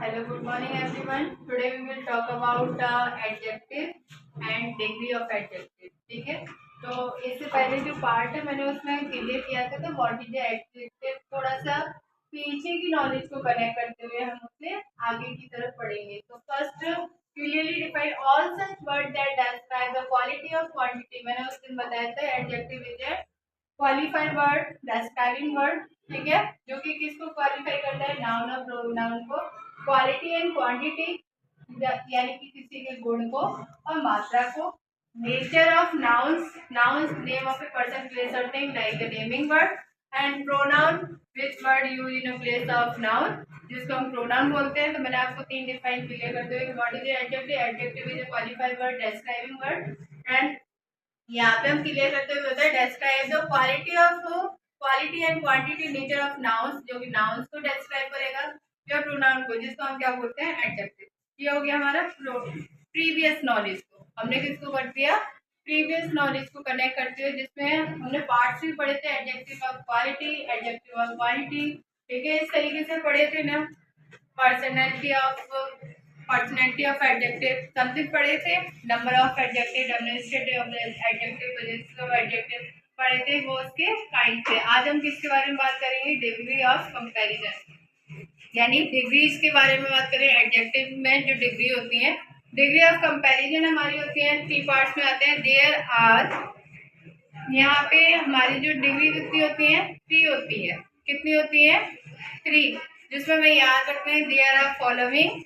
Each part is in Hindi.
Hello, good morning everyone. Today we will talk about adjective and degree of adjective. ठीक है, तो इससे पहले जो पार्ट है मैंने उसमें क्लियर किया था, तो व्हाट इज एडजेक्टिव थोड़ा सा पीछे की नॉलेज को कनेक्ट करते हुए हम उससे आगे की तरफ पढ़ेंगे। तो first, clearly define all such word that describe the quality of quantity. मैंने उस दिन बताया था adjective is a qualified word, describing word, ठीक है, जो कि किसको क्वालिफाई करता है, नाउन और प्रोनाउन को। क्वालिटी एंड क्वांटिटी यानी कि किसी के गुण को और मात्रा को। Nature of nouns, nouns name of a person, place और thing like the naming word. And pronoun which word use in a place of noun, जिसको हम प्रोनाउन बोलते हैं। तो मैंने आपको तीन डिफाइन क्लियर करते हुए what is adjective, adjective is a qualified word, describing word. And यहाँ पे हम क्लियर करते हुए होता है describe the quality and quantity nature of nouns, जो कि नाउन्स को डिस्क्राइब करेगा, या प्रोनाउन को, जिसको हम क्या बोलते हैं, एडजेक्टिव। ये हो गया हमारा प्रीवियस नॉलेज को हमने किसको कर दिया, प्रीवियस नॉलेज को कनेक्ट करते हुए, जिसमें हमने पार्ट्स भी पढ़े थे, adjective of quality, adjective of quantity, ठीक है, इस तरीके से पढ़े थे ना। पर्सनैलिटी ऑफ एडजेक्टिव समथिंग पढ़े थे, number of adjective, administrative of adjective, possessive of adjective पढ़े थे, वो उसके काइंड थे। आज हम किसके बारे में बात करेंगे, डिग्री ऑफ कंपैरिजन, यानी डिग्रीज के बारे में बात करें। एडजेक्टिव में जो डिग्री होती है, डिग्री ऑफ कंपैरिजन हमारी होती है, थ्री पार्ट्स में आते हैं। देयर आर, यहाँ पे हमारी जो डिग्री कितनी होती है, थ्री होती है। कितनी होती है, थ्री, जिसमें मैं याद रखते हैं there are following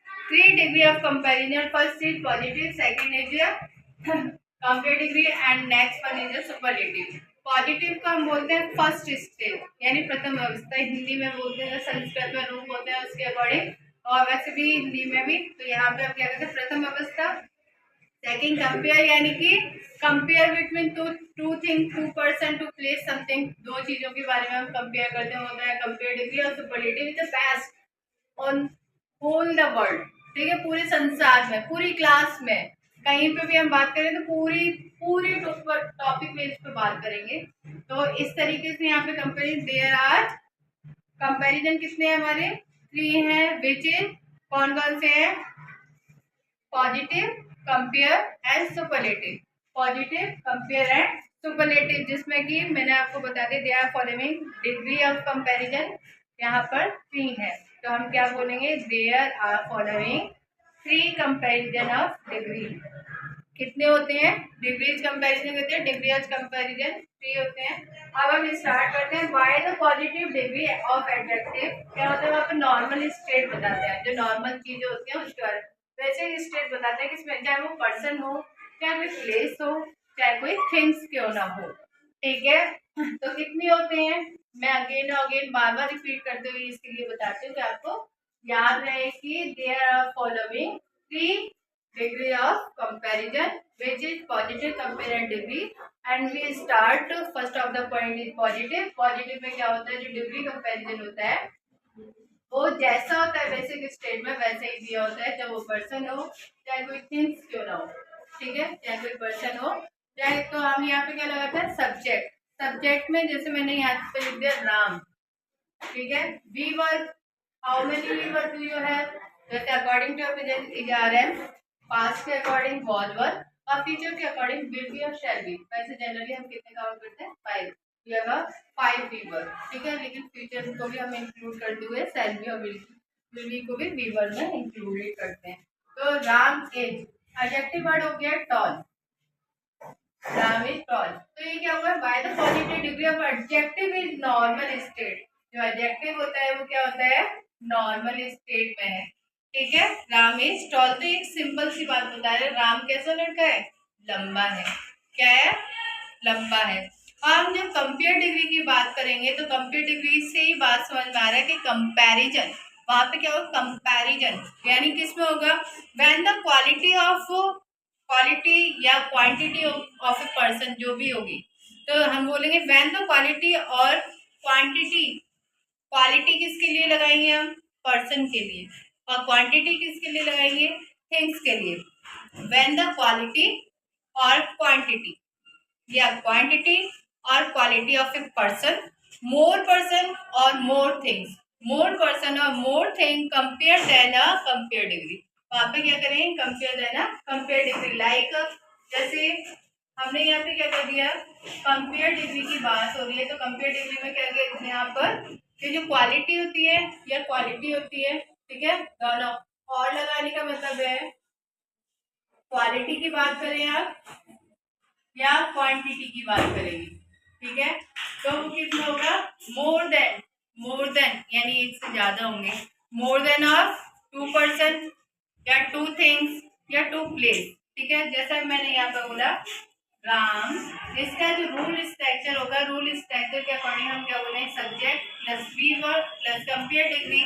three degree of comparison. First is positive, second is compare degree, and next one is superlative. Positive को हम बोलते हैं फर्स्ट स्टेज, यानी प्रथम अवस्था, हिंदी में बोलते हैं, संस्कृत में रूप होते हैं उसके अकॉर्डिंग, और वैसे भी हिंदी में भी। तो यहाँ पे हम क्या कहते हैं, प्रथम अवस्था। सेकंड कंपेयर, यानी कि compare between two thing, two person two place something, दो चीजों के बारे में हम कंपेयर करते हैं, होता है कंपेयर डिग्री। और superlative is the best on whole the world, ठीक है, पूरे संसार में, पूरी क्लास में, कहीं पे भी हम बात करें तो पूरी पूरी टॉपिक में इस पर बात करेंगे। तो इस तरीके से यहाँ पे कंपेरिजन, देयर आर कंपेरिजन कितने हैं हमारे, थ्री हैं, विच इज कौन कौन से हैं, positive, compare and superlative. Positive, compare and superlative, जिसमें कि मैंने आपको बता दिया, they are following degree of comparison, यहाँ पर थ्री है। तो हम क्या बोलेंगे, there are following three comparison of degree. कितने होते हैं, डिग्रीज कंपैरिजन होते हैं, डिग्री ऑफ कंपैरिजन थ्री होते हैं। अब हम स्टार्ट करते हैं, why the positive degree of adjective. क्या होता है, वहाँ पे नॉर्मल स्टेट बताते हैं, जो नॉर्मल चीजें होती हैं उसके बारे में। वैसे ही स्टेट बताते हैं किसमें, चाहे वो पर्सन हो, चाहे कोई प्लेस हो, चाहे कोई थिंग्स क्यों ना हो, ठीक है। तो कितने होते हैं, मैं अगेन अगेन बार बार रिपीट करते हुए इसके लिए बताती हूँ कि आपको याद रहे कि there are following three degree of comparison, which is positive, compare and degree. And we start, first of the point is positive. Positive में क्या होता है, जो डिग्री कंपैरिजन होता है वो जैसा होता है बेसिक स्टेट में वैसे ही दिया होता है, चाहे वो पर्सन हो, चाहे कोई थिंग्स क्यों ना हो, ठीक है, चाहे कोई पर्सन हो, चाहे। तो हम यहाँ पे क्या लगाते हैं, सब्जेक्ट। सब्जेक्ट में जैसे मैंने यहाँ पे लिख दिया राम, ठीक है। Verb, how many verb do you have, जैसे according to present is are am, past के अकॉर्डिंग वाज वर, और फ्यूचर के अकॉर्डिंग विल बी और शैल बी। वैसे जनरली हम कितने काउंट करते हैं, five, we have five verb, ठीक है, लेकिन फ्यूचर को भी हम इंक्लूड करते हुए शैल बी और विल बी को भी वीवर में इंक्लूडेड करते हैं। तो राम इज, एडजेक्टिव वर्ड हो गया टॉल, राम इज टॉल। तो ये क्या हुआ, bye the positive degree of adjective is normal state. जो एडजेक्टिव होता है वो क्या होता है, नॉर्मल स्टेट में है, ठीक है। राम इज टॉल, तो एक सिंपल सी बात बता रहे, राम कैसा लड़का है, लंबा है, क्या है, लंबा है। हम जब कंपेयर डिग्री की बात करेंगे तो कंपेयर डिग्री से ही बात समझ में आ रहा है कि कंपैरिजन, वहां पे क्या होगा, कंपैरिजन, यानी किसमें होगा, व्हेन द क्वालिटी या क्वांटिटी ऑफ ए पर्सन जो भी होगी, तो हम बोलेंगे व्हेन द क्वालिटी और क्वांटिटी। क्वालिटी किसके लिए लगाएंगे हम, पर्सन के लिए, और क्वांटिटी किसके लिए लगाएंगे, थिंग्स के लिए। व्हेन द क्वालिटी और क्वांटिटी या क्वांटिटी और quality of a person, more person और मोर थिंग्स, मोर पर्सन और more thing compare than a compare degree. वहां पे क्या करें, compare than a compare degree. Like जैसे हमने यहाँ पे क्या कर दिया, कंपेयर डिग्री की बात हो रही है, तो कंपेयर डिग्री में क्या कहते हैं यहाँ पर, ये जो क्वालिटी होती है या क्वालिटी होती है, ठीक है, दोनों और लगाने का मतलब है क्वालिटी की बात करें आप या क्वांटिटी की बात करेंगे, ठीक है, तो वो कितना होगा, मोर देन यानी एक से ज्यादा होंगे, मोर देन ऑफ 2% या 2 थिंग्स या 2 प्लेस, ठीक है। जैसा मैंने यहाँ पे बोला राम, इसका जो रूल स्ट्रक्चर होगा, रूल स्ट्रक्चर के अकॉर्डिंग हम क्या बोले, subject plus verb plus compare degree,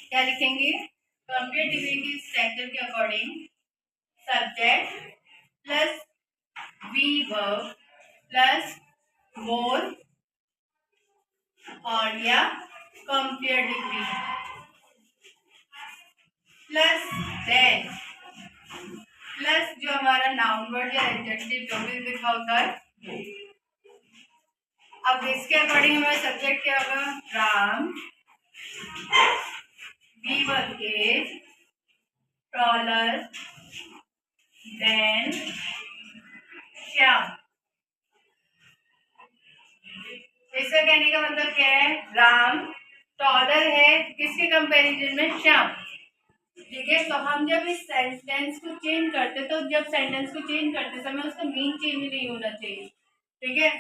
क्या लिखेंगे, कंपेयर डिग्री की स्ट्रक्चर के according subject plus verb plus more और या compare degree plus than plus जो हमारा नाउन वर्ड या एडजेक्टिव जो भी लिखा होता है। अब इसके अकॉर्डिंग हमारा सब्जेक्ट क्या होगा, Ram, verb is taller than Shyam. इसका कहने का मतलब क्या है, राम टॉलर है किसके कंपैरिजन में, श्याम, ठीक है। तो हम जब इस सेंटेंस को चेंज करते, तो जब सेंटेंस को चेंज करते समय उसका मीन चेंज नहीं होना चाहिए, ठीक है।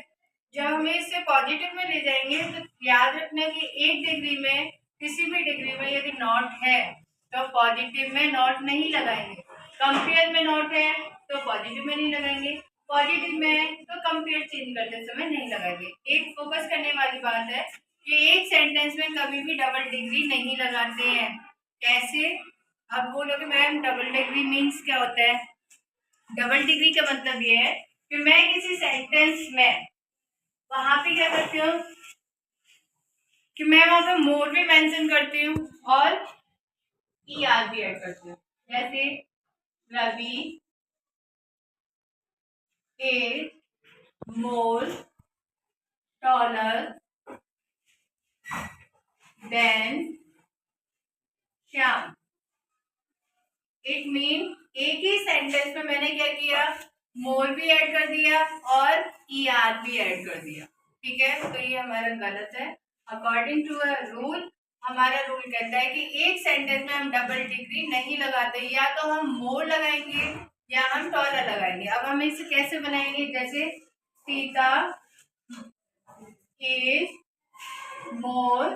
जब हमें इससे पॉजिटिव में ले जाएंगे तो याद रखना कि एक डिग्री में, किसी भी डिग्री में यदि नॉट है तो पॉजिटिव में नॉट नहीं लगाएंगे, कंपेयर में नॉट है तो पॉजिटिव में नहीं लगाएंगे, पॉजिटिव में तो कंपेयर चेंज करते समय नहीं लगाएंगे। एक फोकस करने वाली बात है कि एक सेंटेंस में कभी भी डबल डिग्री नहीं लगाते हैं। कैसे, अब बोलोगे मैम डबल डिग्री मीन्स क्या होता है, डबल डिग्री का मतलब ये है कि मैं किसी सेंटेंस में वहां पे क्या करती हूँ कि मैं वहां पे मोर भी मेंशन करती हूँ और ER भी ऐड करती हूँ। जैसे Ravi is more taller than Shyam. It mean एक ही सेंटेंस में मैंने क्या किया, मोर भी ऐड कर दिया और ER भी ऐड कर दिया, ठीक है। तो ये हमारा गलत है। अकॉर्डिंग टू अ रूल, हमारा रूल कहता है कि एक सेंटेंस में हम डबल डिग्री नहीं लगाते, या तो हम मोर लगाएंगे या हम टॉलर लगाएंगे। अब हम इसे कैसे बनाएंगे, जैसे Sita is more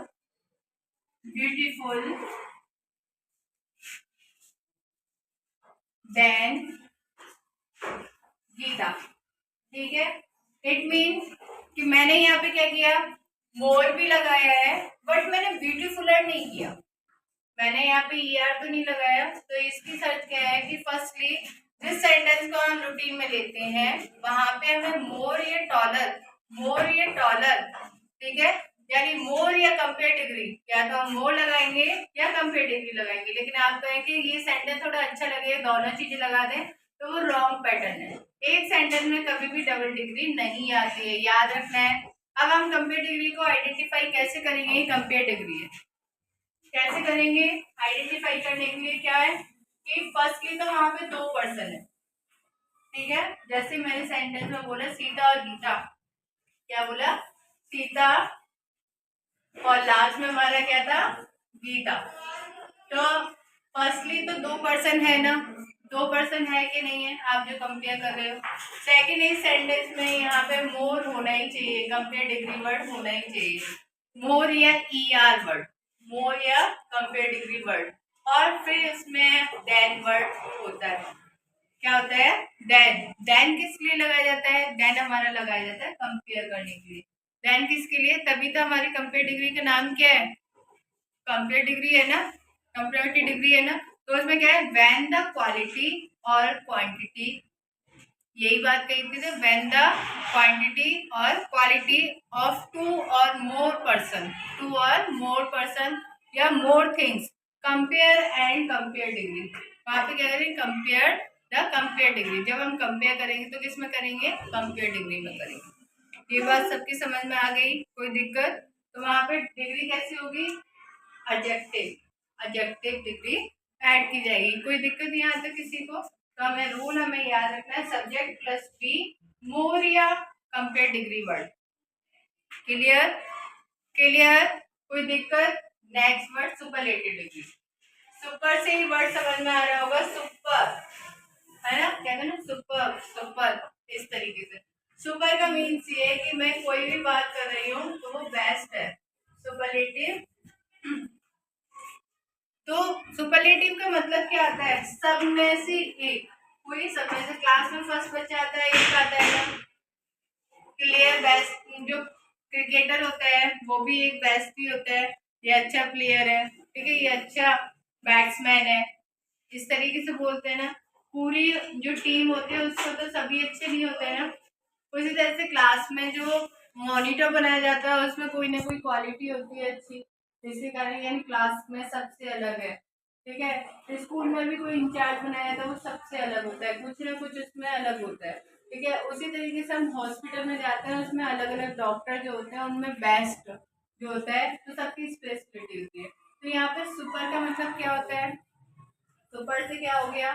beautiful than Gita, ठीक है। इट मीन्स कि मैंने यहाँ पे क्या किया, मोर भी लगाया है बट मैंने ब्यूटीफुलर नहीं किया, मैंने यहाँ पे ER तो नहीं लगाया। तो इसकी शर्त क्या है कि फर्स्टली जिस सेंटेंस को हम रूटीन में लेते हैं वहां पे हमें मोर या टॉलर, ठीक है, यानी मोर या कंपेयर डिग्री, या तो हम मोर लगाएंगे या कंपेयर डिग्री लगाएंगे। लेकिन आप कहें कि ये सेंटेंस थोड़ा अच्छा लगे दोनों चीजें लगा दें, तो वो रॉन्ग पैटर्न है। एक सेंटेंस में कभी भी डबल डिग्री नहीं आती है, याद रखना है। अब हम कंपेयर डिग्री को आइडेंटिफाई कैसे करेंगे, कंपेयर डिग्री है, कैसे करेंगे आइडेंटिफाई करने के लिए, क्या है कि फर्स्टली तो वहां पे 2% है, ठीक है। जैसे मैंने सेंटेंस में बोला सीता और गीता, क्या बोला, सीता और लास्ट में हमारा क्या था, गीता। तो फर्स्टली तो 2% है ना, 2% है कि नहीं है, आप जो कंपेयर कर रहे हो। सेकेंड, इस सेंटेंस में यहाँ पे मोर होना ही चाहिए, कंपेयर डिग्री वर्ड होना ही चाहिए, मोर या ER वर्ड, मोर या कंपेयर डिग्री वर्ड, और फिर उसमें देन वर्ड होता है। क्या होता है, देन किस लिए लगाया जाता है, देन हमारा लगाया जाता है कंपेयर करने के लिए। देन किसके लिए, तभी तो हमारी कंपेयर डिग्री का नाम क्या है, कंपेयर डिग्री है ना, कंपेरेटिव डिग्री है ना। तो उसमें क्या है, व्हेन द क्वालिटी और क्वांटिटी, यही बात कही थी, व्हेन द क्वांटिटी और क्वालिटी ऑफ टू और मोर पर्सन या more things compare and compare degree, वहां पे क्या करेंगे, कंपेयर द कंपेयर डिग्री। जब हम कंपेयर करेंगे तो किस में करेंगे, कंपेयर डिग्री में करेंगे। ये बात सबकी समझ में आ गई, कोई दिक्कत। तो वहां पे डिग्री कैसी होगी, एडजेक्टिव डिग्री ऐड की जाएगी। कोई दिक्कत नहीं आता किसी को? तो हमें याद रखना है सब्जेक्ट प्लस बी मोर या compare degree word. Clear clear, कोई दिक्कत? Next word superlative degree. Super से ही वर्ड समझ में आ रहा होगा, सुपर, है ना, कहते हैं ना सुपर सुपर, इस तरीके से। सुपर का मीन्स ये है कि मैं कोई भी बात कर रही हूँ तो वो बेस्ट है, सुपरलेटिव। तो सुपरलेटिव का मतलब क्या आता है, सब में से एक, कोई सब में से, क्लास में फर्स्ट बच्चा आता है, एक आता है ना। क्लियर, बेस्ट जो क्रिकेटर होता है वो भी एक बेस्ट ही होता है, ये अच्छा प्लेयर है, ठीक है, ये अच्छा बैट्समैन है, इस तरीके से बोलते हैं ना। पूरी जो टीम होती है उसको तो सभी अच्छे नहीं होते हैं ना। उसी तरह से क्लास में जो मॉनिटर बनाया जाता है उसमें कोई ना कोई क्वालिटी होती है अच्छी, जिसके कारण यानी क्लास में सबसे अलग है, ठीक है। स्कूल में भी कोई इंचार्ज बनाया था वो सबसे अलग होता है, कुछ ना कुछ उसमें अलग होता है, ठीक है। उसी तरीके से हम हॉस्पिटल में जाते हैं, उसमें अलग अलग डॉक्टर जो होते हैं उनमें बेस्ट जो होता है, तो सबकी स्पेशलिटी होती है। तो यहाँ पे सुपर का मतलब क्या होता है, सुपर से क्या हो गया,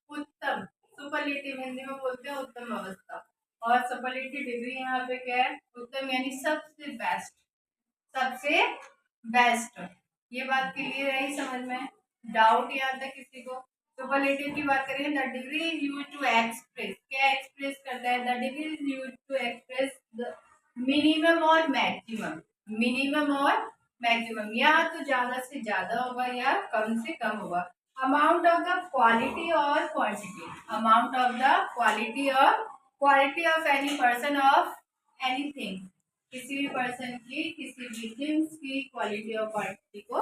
उत्तम, सुपरलेटिव हिंदी में बोलते हैं उत्तम अवस्था, और सुपरलेटिव डिग्री यहाँ पे क्या है, उत्तम यानी सबसे बेस्ट, सबसे बेस्ट। ये बात क्लियर है ही, समझ में? डाउट यहाँ तक किसी को? सुपरलेटिव की बात करें, the degree is use to express, क्या एक्सप्रेस करता है, the degree is use to express the minimum और मैक्सिमम, मिनिमम और मैक्सिमम, या तो ज्यादा से ज्यादा होगा या कम से कम होगा। अमाउंट ऑफ द क्वालिटी और quantity, amount of the quality और quality of any person of anything, किसी भी पर्सन की, किसी भी थिंग्स की क्वालिटी और क्वांटिटी को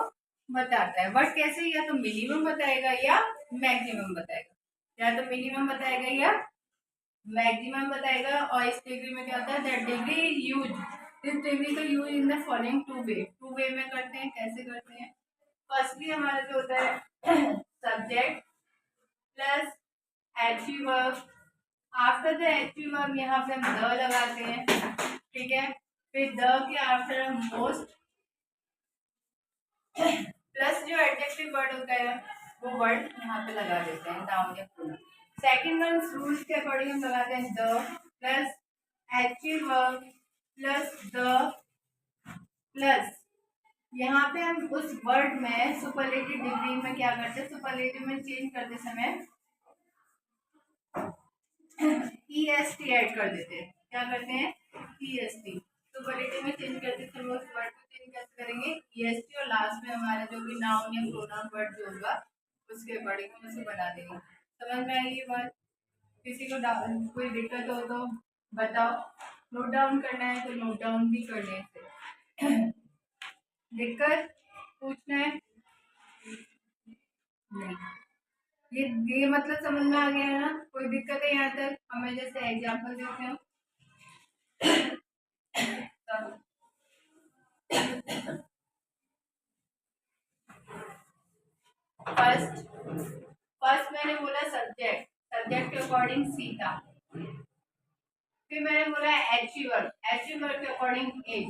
बताता है। बट कैसे, या तो मिनिमम बताएगा या मैक्सिमम बताएगा, या तो मिनिमम बताएगा या मैक्सिमम बताएगा। और इस डिग्री में क्या होता है, दैट डिग्री इज यूज, इस डिग्री का use in the following two way में करते हैं। कैसे करते हैं? फर्स्टली हमारा जो होता है subject plus HV verb, after the HV verb यहाँ पे हम द लगाते हैं, ठीक है। फिर द के आफ्टर हम मोस्ट प्लस जो एडजेक्टिव वर्ड होता है वो वर्ड यहाँ पे लगा देते हैं, नाउन या प्रोनाउन। सेकंड वन रूल्स के अकॉर्डिंग हम लगाते हैं the plus adjective verb plus the plus, यहाँ पे हम उस वर्ड में सुपरलेटिव डिग्री में क्या करते हैं, सुपरलेटिव में चेंज करते समय EST ऐड कर देते हैं। क्या करते हैं? EST। सुपरलेटिव में चेंज करते समय उस वर्ड को चेंज कैसे करेंगे, EST, और लास्ट में हमारा जो भी नाउन या प्रोनाउन वर्ड जो होगा उसके अकॉर्डिंग हम उसे बना देंगे। समझ में आई ये बात? किसी को कोई दिक्कत हो तो बताओ, नोट डाउन करना है तो नोट डाउन भी कर लें। दिक्कत पूछना है? नहीं, ये मतलब समझ में आ गया है ना? कोई दिक्कत है यहाँ तक? हमें जैसे एग्जाम्पल देते हैं फर्स्ट फर्स्ट मैंने बोला सब्जेक्ट, सब्जेक्ट के अकॉर्डिंग सीता, फिर मैंने बोला एचीवर, एचीवर के अकॉर्डिंग एज,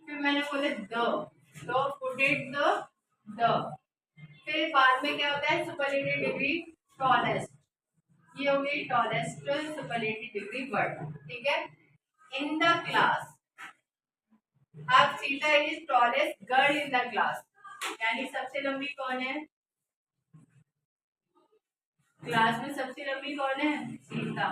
फिर मैंने बोले दो पुटेड द, फिर बाद में क्या होता है, सुपरलेटिव डिग्री टॉलेस्ट, ये हो गई टॉलेस्ट सुपरलेटिव डिग्री वर्ड, ठीक है। इन द क्लास, अब Sita is tallest girl in the class, यानी सबसे लंबी कौन है क्लास में, सबसे लंबी कौन है, सीता,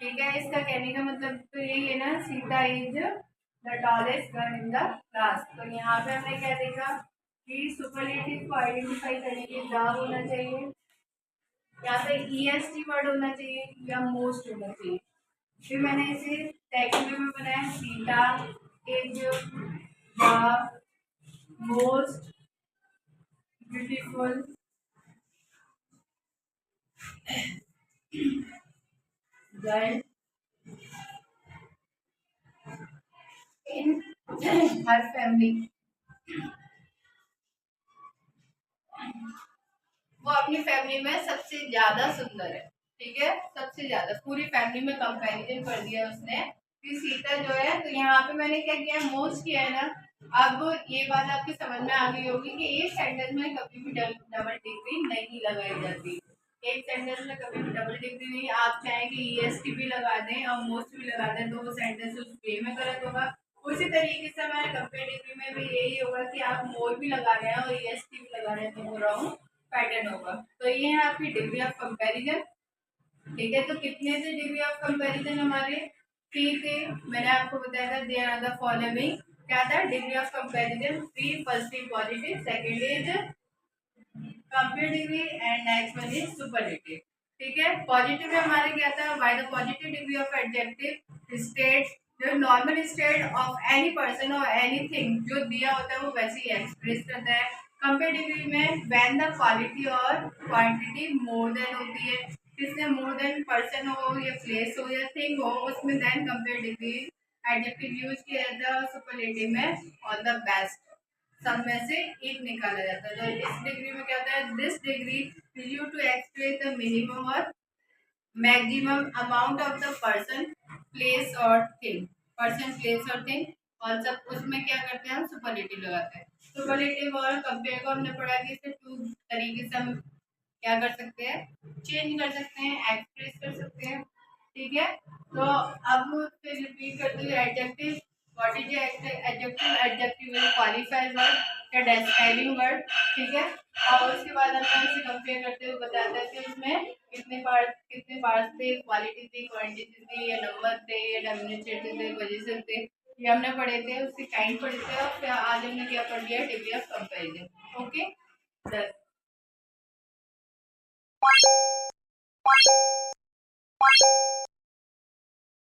ठीक है। इसका कहने का मतलब तो यही है ना, Sita is the tallest girl in the class. तो यहाँ पे हमने क्या देखा कि सुपरलेटिव को आइडेंटिफाई करने के द होना चाहिए, या फिर EST वर्ड होना चाहिए, या मोस्ट होना चाहिए। फिर मैंने इसे सेकंड में बनाया, Sita is the most beautiful girl in her family, वो अपनी फैमिली में सबसे ज्यादा सुंदर है, ठीक है, सबसे ज्यादा, पूरी फैमिली में कंपैरिजन कर दिया उसने कि सीता जो है। तो यहाँ पे मैंने क्या किया, मोस्ट किया है ना, अब ये बात आपके समझ में आ गई होगी कि एक सेंटेंस में कभी भी डबल डिग्री नहीं लगाई जाती। एक सेंटेंस में कभी भी डबल डिग्री नहीं, आप चाहें कि ईएसटी भी लगा दें और मोस्ट भी लगा दें तो वो सेंटेंस उस वे में गलत होगा। उसी तरीके से हमारे कंपेयर डिग्री में भी यही होगा कि आप मोर भी लगा रहे हैं और ईएसटी भी लगा रहे हैं तो वो रॉन्ग पैटर्न होगा। तो ये है आपकी डिग्री ऑफ कंपेरिजन। ठीक है, तो कितने थे डिग्री ऑफ कंपैरिजन हमारे? 3 थे। मैंने आपको बताया था दे आर द फॉलोइंग। क्या था? Degree of comparison 3, first is positive, second is comparative and next one is superlative. ठीक है, पॉजिटिव में हमारे क्या था? By the positive degree of adjective state जो normal state of any person और एनीथिंग जो दिया होता है वो वैसे ही एक्सप्रेस करता है। कंपेरेटिव में व्हेन द क्वालिटी और क्वांटिटी मोर देन होती है, जिसमें मोर देन पर्सन हो या प्लेस हो या थिंग हो उसमें देन कंपेरेटिव एडजेक्टिव यूज किया जाता है। सुपरलेटिव में ऑल द बेस्ट सब में से एक निकाला जाता है। तो इस डिग्री में क्या होता है? This degree is use to express the minimum और maximum amount of the person place और थिंग। पर्सन प्लेस और थिंग और सब उसमें क्या करते हैं? हम सुपरलेटिव लगाते हैं। सुपरलेटिव और कंपेयर को हमने पढ़ा कि इसे 2 तरीके से हम क्या कर सकते हैं? चेंज कर सकते हैं, एक्सप्रेस कर सकते हैं। ठीक है, तो अब फिर रिपीट करते हुए adjective. What is adjective? Adjective is qualified word या डिस्क्राइबिंग वर्ड। ठीक है, और उसके बाद हम इसे कंपेयर करते हुए बताते हैं कि उसमें कितने पार्ट्स थे, क्वालिटी थी, क्वांटिटी थी या नंबर थे या डेमिनेटेड थे, पोजीशन थे, ये हमने पढ़े थे। उसके काइंड पढ़े थे और फिर आज हमने क्या पढ़ लिया? Degree of comparison. Okay sir.